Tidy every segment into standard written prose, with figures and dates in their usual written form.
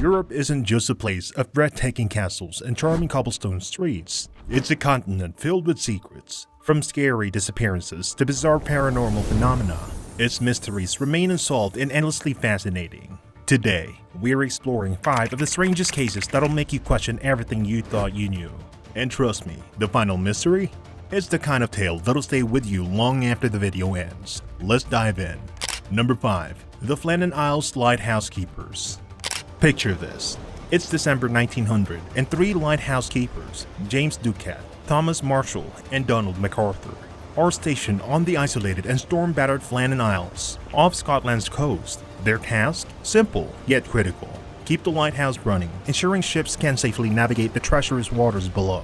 Europe isn't just a place of breathtaking castles and charming cobblestone streets. It's a continent filled with secrets, from scary disappearances to bizarre paranormal phenomena. Its mysteries remain unsolved and endlessly fascinating. Today, we're exploring 5 of the strangest cases that'll make you question everything you thought you knew. And trust me, the final mystery? It's the kind of tale that'll stay with you long after the video ends. Let's dive in. Number 5. The Flann Isles Lighthouse Keepers. Picture this. It's December 1900 and 3 lighthouse keepers, James Ducat, Thomas Marshall, and Donald MacArthur, are stationed on the isolated and storm-battered Flann Isles off Scotland's coast. Their task? Simple, yet critical. Keep the lighthouse running, ensuring ships can safely navigate the treacherous waters below.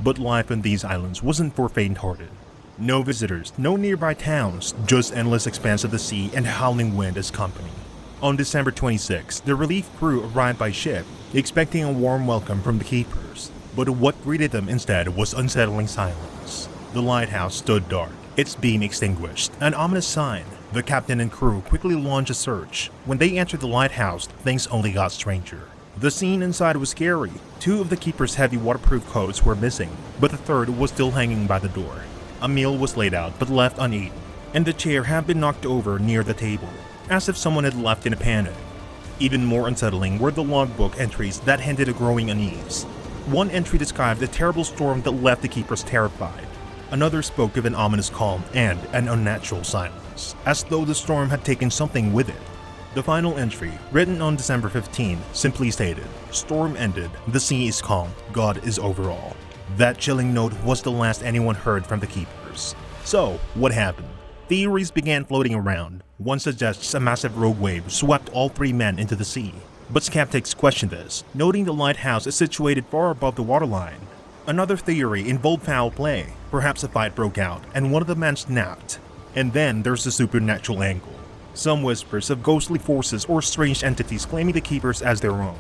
But life on these islands wasn't for faint-hearted. No visitors, no nearby towns, just endless expanse of the sea and howling wind as company. On December 26, the relief crew arrived by ship, expecting a warm welcome from the keepers. But what greeted them instead was unsettling silence. The lighthouse stood dark, its beam extinguished, an ominous sign. The captain and crew quickly launched a search. When they entered the lighthouse, things only got stranger. The scene inside was scary. 2 of the keepers' heavy waterproof coats were missing, but the 3rd was still hanging by the door. A meal was laid out but left uneaten, and the chair had been knocked over near the table, as if someone had left in a panic. Even more unsettling were the logbook entries that hinted a growing unease. One entry described a terrible storm that left the keepers terrified. Another spoke of an ominous calm and an unnatural silence, as though the storm had taken something with it. The final entry, written on December 15, simply stated, "Storm ended, the sea is calm, God is over all." That chilling note was the last anyone heard from the keepers. So, what happened? Theories began floating around. One suggests a massive rogue wave swept all 3 men into the sea. But skeptics question this, noting the lighthouse is situated far above the waterline. Another theory involved foul play. Perhaps a fight broke out and one of the men snapped. And then there's the supernatural angle. Some whispers of ghostly forces or strange entities claiming the keepers as their own.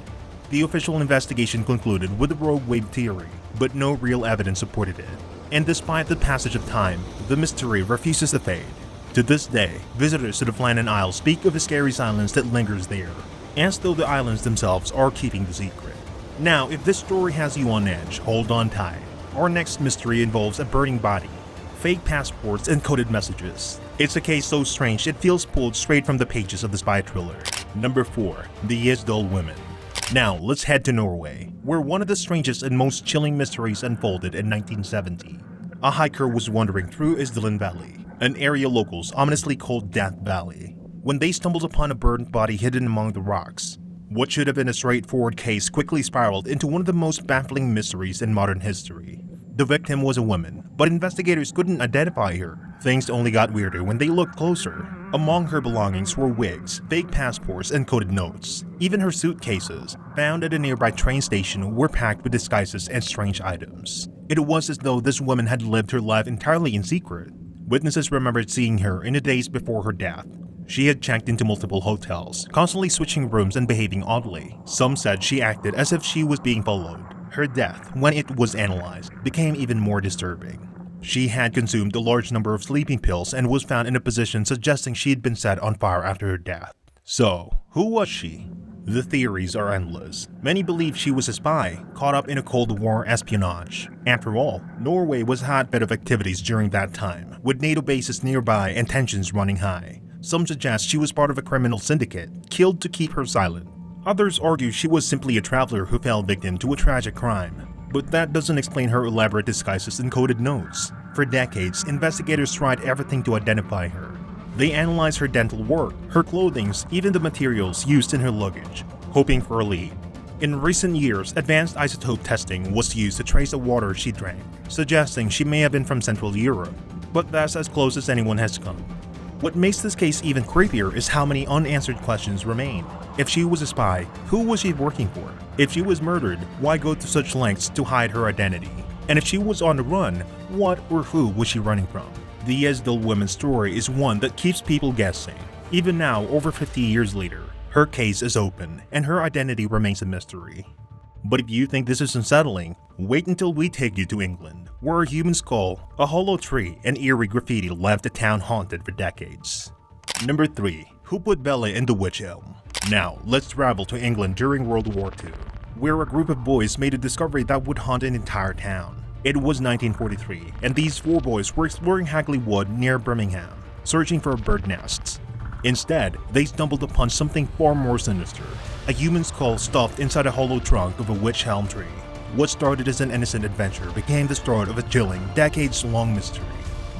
The official investigation concluded with the rogue wave theory, but no real evidence supported it. And despite the passage of time, the mystery refuses to fade. To this day, visitors to the Flann Isles speak of a scary silence that lingers there, as though the islands themselves are keeping the secret. Now, if this story has you on edge, hold on tight. Our next mystery involves a burning body, fake passports, and coded messages. It's a case so strange it feels pulled straight from the pages of the spy thriller. Number 4. The Yule Women. Now, let's head to Norway, where one of the strangest and most chilling mysteries unfolded in 1970. A hiker was wandering through Isdalen Valley, an area locals ominously called Death Valley, when they stumbled upon a burnt body hidden among the rocks. What should have been a straightforward case quickly spiraled into one of the most baffling mysteries in modern history. The victim was a woman, but investigators couldn't identify her. Things only got weirder when they looked closer. Among her belongings were wigs, fake passports, and coded notes. Even her suitcases, found at a nearby train station, were packed with disguises and strange items. It was as though this woman had lived her life entirely in secret. Witnesses remembered seeing her in the days before her death. She had checked into multiple hotels, constantly switching rooms and behaving oddly. Some said she acted as if she was being followed. Her death, when it was analyzed, became even more disturbing. She had consumed a large number of sleeping pills and was found in a position suggesting she had been set on fire after her death. So, who was she? The theories are endless. Many believe she was a spy, caught up in a Cold War espionage. After all, Norway was a hotbed of activities during that time, with NATO bases nearby and tensions running high. Some suggest she was part of a criminal syndicate, killed to keep her silent. Others argue she was simply a traveler who fell victim to a tragic crime. But that doesn't explain her elaborate disguises and coded notes. For decades, investigators tried everything to identify her. They analyzed her dental work, her clothing, even the materials used in her luggage, hoping for a lead. In recent years, advanced isotope testing was used to trace the water she drank, suggesting she may have been from Central Europe. But that's as close as anyone has come. What makes this case even creepier is how many unanswered questions remain. If she was a spy, who was she working for? If she was murdered, why go to such lengths to hide her identity? And if she was on the run, what or who was she running from? The Yule Women's story is one that keeps people guessing. Even now, over 50 years later, her case is open and her identity remains a mystery. But if you think this is unsettling, wait until we take you to England, where a human skull, a hollow tree, and eerie graffiti left the town haunted for decades. Number 3. Who put Bella in the Witch Elm? Now, let's travel to England during World War II, where a group of boys made a discovery that would haunt an entire town. It was 1943, and these 4 boys were exploring Hagley Wood near Birmingham, searching for bird nests. Instead, they stumbled upon something far more sinister, a human skull stuffed inside a hollow trunk of a Witch Elm tree. What started as an innocent adventure became the start of a chilling, decades-long mystery.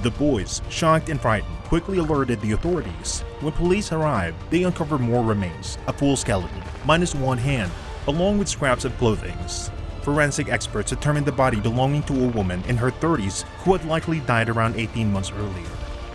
The boys, shocked and frightened, quickly alerted the authorities. When police arrived, they uncovered more remains, a full skeleton, minus one hand, along with scraps of clothing. Forensic experts determined the body belonging to a woman in her 30s who had likely died around 18 months earlier.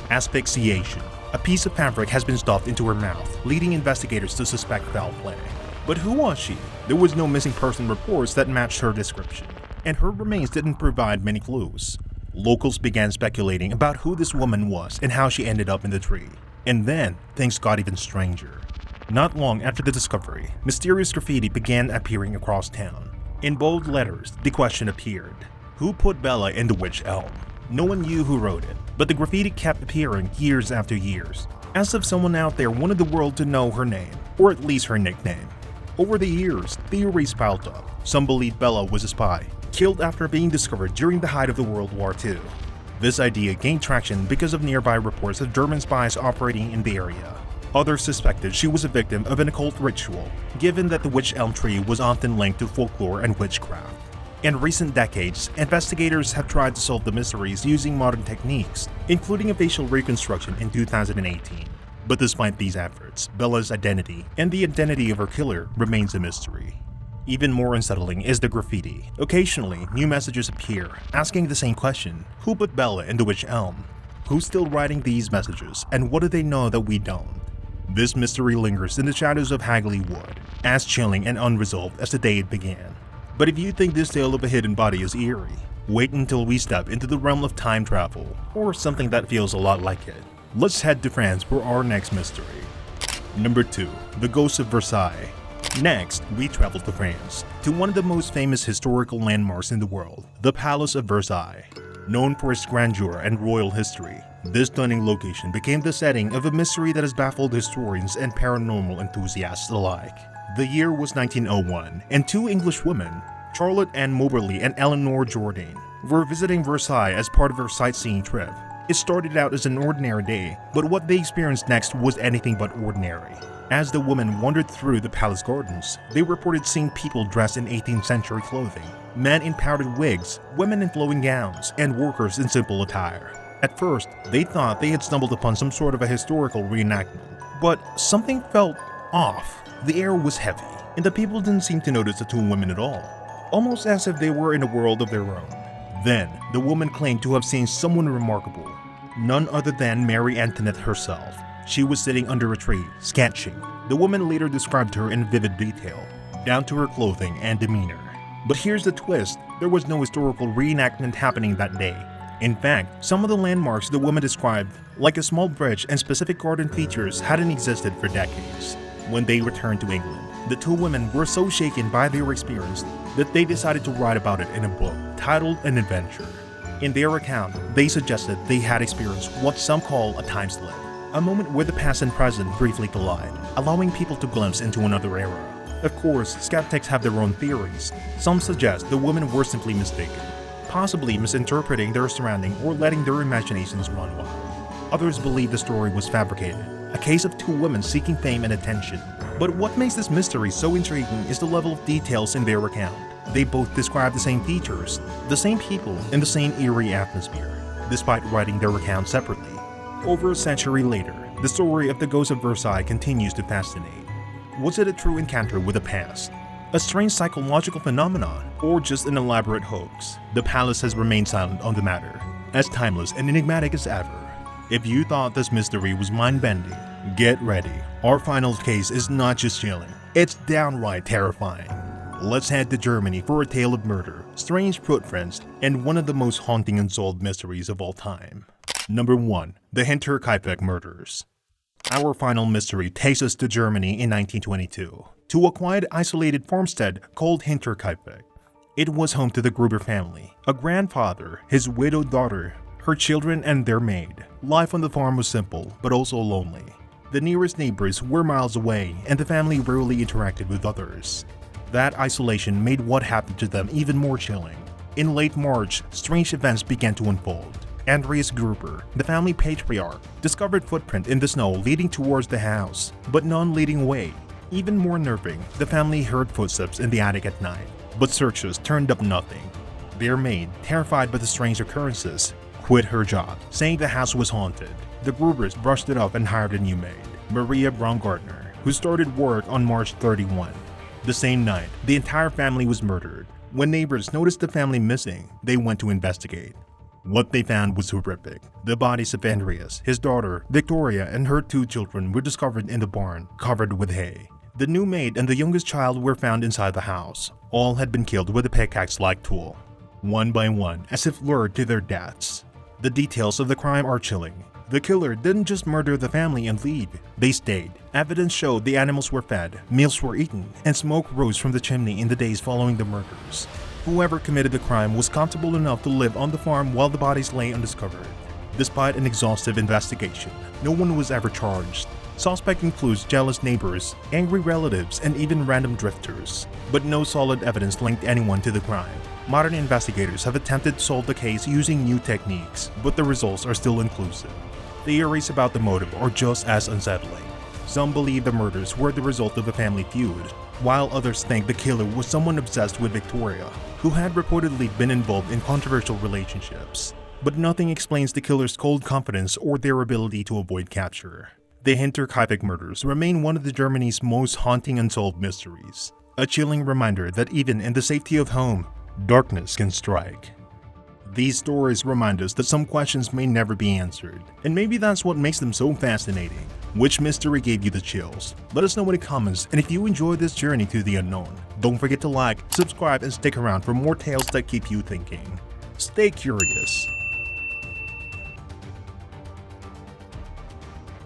Asphyxiation. A piece of fabric has been stuffed into her mouth, leading investigators to suspect foul play. But who was she? There was no missing person reports that matched her description, and her remains didn't provide many clues. Locals began speculating about who this woman was and how she ended up in the tree. And then, things got even stranger. Not long after the discovery, mysterious graffiti began appearing across town. In bold letters, the question appeared: who put Bella in the Witch Elm? No one knew who wrote it, but the graffiti kept appearing years after years, as if someone out there wanted the world to know her name, or at least her nickname. Over the years, theories piled up. Some believed Bella was a spy, killed after being discovered during the height of the World War II. This idea gained traction because of nearby reports of German spies operating in the area. Others suspected she was a victim of an occult ritual, given that the Witch Elm tree was often linked to folklore and witchcraft. In recent decades, investigators have tried to solve the mysteries using modern techniques, including a facial reconstruction in 2018. But despite these efforts, Bella's identity and the identity of her killer remains a mystery. Even more unsettling is the graffiti. Occasionally, new messages appear, asking the same question: who put Bella in the Witch Elm? Who's still writing these messages, and what do they know that we don't? This mystery lingers in the shadows of Hagley Wood, as chilling and unresolved as the day it began. But if you think this tale of a hidden body is eerie, wait until we step into the realm of time travel, or something that feels a lot like it. Let's head to France for our next mystery. Number 2. The Ghost of Versailles. Next, we travel to France, to one of the most famous historical landmarks in the world, the Palace of Versailles. Known for its grandeur and royal history, this stunning location became the setting of a mystery that has baffled historians and paranormal enthusiasts alike. The year was 1901, and 2 English women, Charlotte Ann Moberly and Eleanor Jourdain, were visiting Versailles as part of their sightseeing trip. It started out as an ordinary day, but what they experienced next was anything but ordinary. As the women wandered through the palace gardens, they reported seeing people dressed in 18th century clothing, men in powdered wigs, women in flowing gowns, and workers in simple attire. At first, they thought they had stumbled upon some sort of a historical reenactment, but something felt off. The air was heavy, and the people didn't seem to notice the 2 women at all, almost as if they were in a world of their own. Then, the woman claimed to have seen someone remarkable, none other than Mary Antoinette herself. She was sitting under a tree, sketching. The woman later described her in vivid detail, down to her clothing and demeanor. But here's the twist: there was no historical reenactment happening that day. In fact, some of the landmarks the woman described, like a small bridge and specific garden features, hadn't existed for decades. When they returned to England, the 2 women were so shaken by their experience that they decided to write about it in a book titled An Adventure. In their account, they suggested they had experienced what some call a time slip, a moment where the past and present briefly collide, allowing people to glimpse into another era. Of course, skeptics have their own theories. Some suggest the women were simply mistaken, possibly misinterpreting their surrounding or letting their imaginations run wild. Others believe the story was fabricated, a case of 2 women seeking fame and attention. But what makes this mystery so intriguing is the level of details in their account. They both describe the same features, the same people, and the same eerie atmosphere, despite writing their accounts separately. Over a century later, the story of the Ghost of Versailles continues to fascinate. Was it a true encounter with the past? A strange psychological phenomenon? Or just an elaborate hoax? The palace has remained silent on the matter, as timeless and enigmatic as ever. If you thought this mystery was mind-bending, get ready. Our final case is not just chilling, it's downright terrifying. Let's head to Germany for a tale of murder, strange footprints, and one of the most haunting unsolved mysteries of all time. Number 1. The Hinterk Murders. Our final mystery takes us to Germany in 1922, to a quiet, isolated farmstead called Hinterk. It was home to the Gruber family, a grandfather, his widowed daughter, her children, and their maid. Life on the farm was simple, but also lonely. The nearest neighbors were miles away, and the family rarely interacted with others. That isolation made what happened to them even more chilling. In late March, strange events began to unfold. Andreas Gruber, the family patriarch, discovered footprint in the snow leading towards the house, but none leading away. Even more unnerving, the family heard footsteps in the attic at night, but searches turned up nothing. Their maid, terrified by the strange occurrences, quit her job, saying the house was haunted. The Grubers brushed it off and hired a new maid, Maria Baumgartner, who started work on March 31. The same night, the entire family was murdered. When neighbors noticed the family missing, they went to investigate. What they found was horrific. The bodies of Andreas, his daughter, Victoria, and her 2 children were discovered in the barn, covered with hay. The new maid and the youngest child were found inside the house. All had been killed with a pickaxe-like tool, one by one, as if lured to their deaths. The details of the crime are chilling. The killer didn't just murder the family and leave. They stayed. Evidence showed the animals were fed, meals were eaten, and smoke rose from the chimney in the days following the murders. Whoever committed the crime was comfortable enough to live on the farm while the bodies lay undiscovered. Despite an exhaustive investigation, no one was ever charged. Suspect includes jealous neighbors, angry relatives, and even random drifters. But no solid evidence linked anyone to the crime. Modern investigators have attempted to solve the case using new techniques, but the results are still inconclusive. Theories about the motive are just as unsettling. Some believe the murders were the result of a family feud, while others think the killer was someone obsessed with Victoria, who had reportedly been involved in controversial relationships. But nothing explains the killer's cold confidence or their ability to avoid capture. The Hinterk Murders remain one of Germany's most haunting unsolved mysteries, a chilling reminder that even in the safety of home, darkness can strike. These stories remind us that some questions may never be answered, and maybe that's what makes them so fascinating. Which mystery gave you the chills? Let us know in the comments, and if you enjoyed this journey to the unknown, don't forget to like, subscribe, and stick around for more tales that keep you thinking. Stay curious.